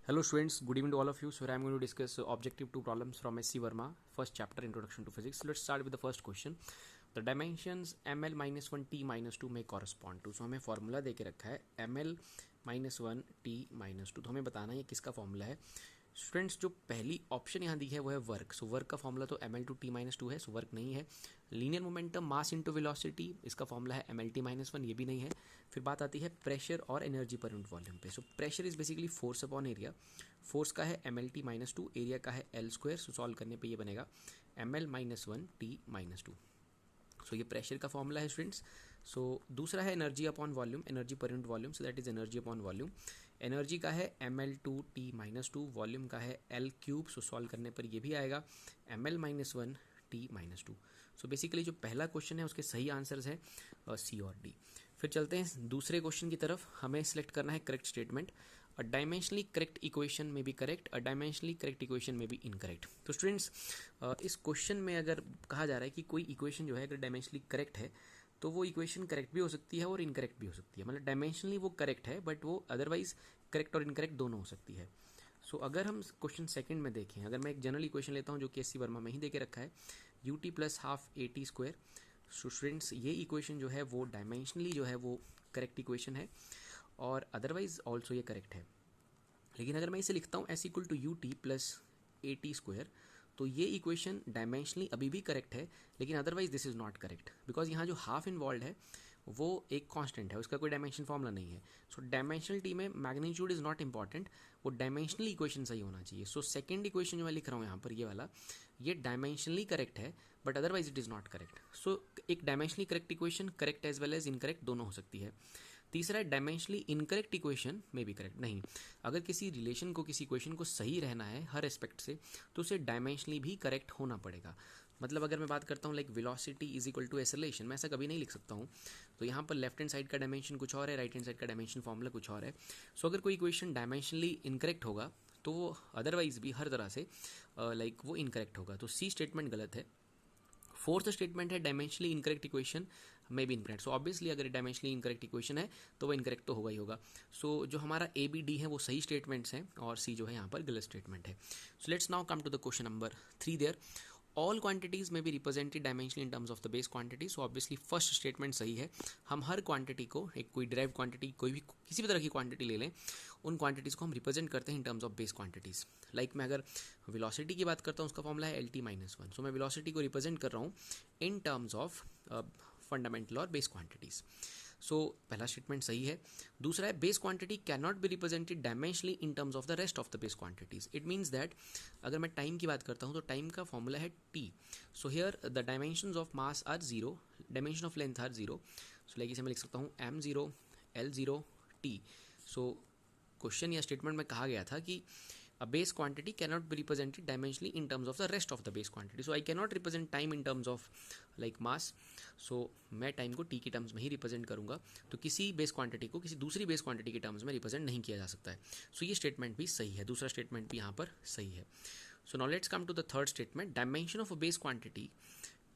Hello students, good evening to all of you. So I am going to discuss objective 2 problems from SC Verma, first chapter Introduction to Physics. So let's start with the first question. The dimensions ml minus 1 t minus 2 में correspond to. So हमें formula दे के रखा है ml minus 1 t minus 2. तो हमें बताना है ये किसका formula है. स्टूडेंट्स जो पहली ऑप्शन यहाँ दी है वो है वर्क. सो वर्क का फॉर्मूला तो M L two T minus two है, सो वर्क नहीं है. Linear momentum mass into velocity, इसका फॉर्मूला है M L T minus one, ये भी नहीं है. फिर बात आती है प्रेशर और एनर्जी पर यूनिट वॉल्यूम पे. So pressure is basically force upon area. Force का है M L T minus two, area का है एल स्क्वायर. सो सॉल्व करने पे ये बनेगा M L minus one T minus two. So ये प्रेशर का फॉर्मूला है स्टूडेंट्स. सो दूसरा है एनर्जी अपॉन वॉल्यूम, एनर्जी पर unit volume. So that is energy upon volume. Energy का है M L two T minus two, volume का है एल क्यूब. सो सॉल्व करने पर ये भी आएगा M L minus one T minus two. So basically जो पहला क्वेश्चन है उसके सही आंसर्स है सी और डी. फिर चलते हैं दूसरे क्वेश्चन की तरफ. हमें सिलेक्ट करना है करेक्ट स्टेटमेंट. अ डायमेंशनली करेक्ट इक्वेशन में बी करेक्ट, अ डायमेंशनली करेक्ट इक्वेशन में बी इनकरेक्ट. तो स्टूडेंट्स इस क्वेश्चन में अगर कहा जा रहा है कि कोई इक्वेशन जो है अगर डायमेंशनली करेक्ट है तो वो इक्वेशन करेक्ट भी हो सकती है और इनकरेक्ट भी हो सकती है. मतलब डायमेंशनली वो करेक्ट है बट वो अदरवाइज करेक्ट और इनकरेक्ट दोनों हो सकती है. सो अगर हम क्वेश्चन सेकंड में देखें, अगर मैं एक जनरल इक्वेशन लेता हूँ जो कि एससी वर्मा में ही दे के रखा है, you T plus half A T square. So students ये इक्वेशन जो है वो डायमेंशनली जो है वो करेक्ट इक्वेशन है और अदरवाइज ऑल्सो ये करेक्ट है. लेकिन अगर मैं इसे लिखता हूँ S equal to U T plus A T square, तो ये इक्वेशन डायमेंशनली अभी भी करेक्ट है लेकिन otherwise this is not correct, because यहाँ जो हाफ इन्वॉल्व है वो एक कांस्टेंट है, उसका कोई डायमेंशन फॉर्मूला नहीं है. सो डायमेंशनलिटी में मैग्नीट्यूड इज नॉट इंपॉर्टेंट, वो डायमेंशनली इक्वेशन सही होना चाहिए. सो सेकंड इक्वेशन जो मैं लिख रहा हूँ यहाँ पर ये वाला, ये डायमेंशनली करेक्ट है but otherwise it is not correct. So एक dimensionally correct equation correct as well as incorrect दोनों हो सकती है. तीसरा है डायमेंशनली इनकरेक्ट इक्वेशन में भी करेक्ट नहीं. अगर किसी रिलेशन को, किसी इक्वेशन को सही रहना है हर एस्पेक्ट से तो उसे डायमेंशनली भी करेक्ट होना पड़ेगा. मतलब अगर मैं बात करता हूँ like velocity is equal to acceleration, मैं ऐसा कभी नहीं लिख सकता हूँ. तो यहाँ पर लेफ्ट हैंड साइड का डायमेंशन कुछ और है, राइट हैंड साइड का डायमेंशन फॉर्मूला कुछ और है. सो अगर कोई इक्वेशन डायमेंशनली इनकरेक्ट होगा तो वो अदरवाइज भी हर तरह से लाइक वो इनकरेक्ट होगा. तो सी स्टेटमेंट गलत है. फोर्थ स्टेटमेंट है डायमेंशनली इनकरेक्ट इक्वेशन में भी इनकरेक्ट. सो ऑब्वियसली अगर डायमेंशनली इनकरेक्ट इक्वेशन है तो वो इनकरेक्ट तो होगा ही होगा. सो जो हमारा ए बी डी है वो सही स्टेटमेंट्स हैं और सी जो है यहाँ पर गलत स्टेटमेंट है. So let's now come to the question number 3 there. All quantities में भी represented dimensionally in terms of the base quantity. So obviously first statement सही है. हम हर क्वांटिटी को, एक कोई डिराइव क्वांटिटी, कोई भी किसी भी तरह की क्वांटिटी ले लें, उन क्वांटिटीज़ को हम रिप्रेजेंट करते हैं इन terms of base quantities. Like मैं अगर वेलोसिटी की बात करता हूँ उसका फॉर्मूला है एल टी माइनस वन. सो मैं वेलोसिटी को रिप्रेजेंट कर रहा हूँ इन टर्म्स ऑफ फंडामेंटल और बेस क्वांटिटीज़. सो पहला स्टेटमेंट सही है. दूसरा है base quantity can not be represented dimensionally in terms of the rest of the base quantities. It means that अगर मैं टाइम की बात करता हूँ तो टाइम का फॉर्मूला है T. So here the dimensions of mass are zero, dimension of length are zero. So like इसे मैं लिख सकता हूँ M zero L zero T. So question या स्टेटमेंट में कहा गया था कि a base quantity cannot be represented dimensionally in terms of the rest of the base quantity. So I cannot represent time in terms of like mass. So मैं time को t की terms में ही represent करूंगा. तो किसी base quantity को किसी दूसरी बेस क्वांटिटी के टर्म्स में रिप्रेजेंट नहीं किया जा सकता है. सो ये स्टेटमेंट भी सही है, दूसरा स्टेटमेंट भी यहाँ पर सही है. So now let's come to the third statement. Dimension of a base quantity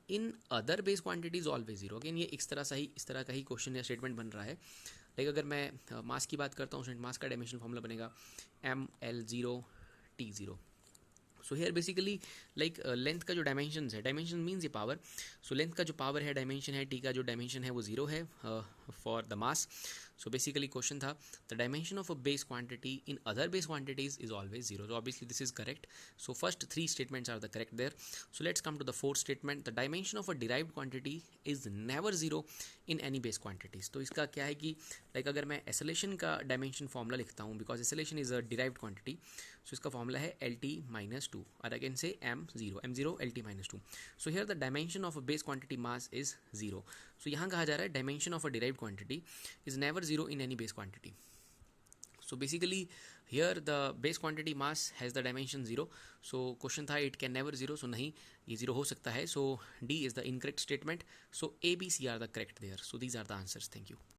in other base quantities always zero. Again ये इस तरह का ही क्वेश्चन या स्टेटमेंट बन रहा है. लाइक अगर मैं मास की बात करता हूँ, मास का डायमेंशन फॉर्मूला बनेगा M L zero T zero. So here basically like length का जो डायमेंशन है, डायमेंशन मीन्स ये पावर. सो लेंथ का जो पावर है डायमेंशन है, टी का जो डायमेंशन है वो जीरो है for the mass. So basically question था the dimension of a base quantity in other base quantities is always zero. So obviously this is correct. So first three statements are the correct there. So let's come to the fourth statement. The dimension of a derived quantity is never zero in any base quantities. तो इसका क्या है कि like अगर मैं acceleration का dimension formula लिखता हूँ, because acceleration is a derived quantity, so इसका फॉर्मूला है एल टी माइनस टू और अगेन से M zero L T minus two. So here the dimension of a base quantity mass is zero. So यहाँ कहा जा रहा है dimension of a derived quantity is never zero in any base quantity. So basically here the base quantity mass has the dimension 0. So question था it can never 0. So नहीं, ये 0 हो सकता है. So D is the incorrect statement. So A, B, C are the correct there. So these are the answers. Thank you.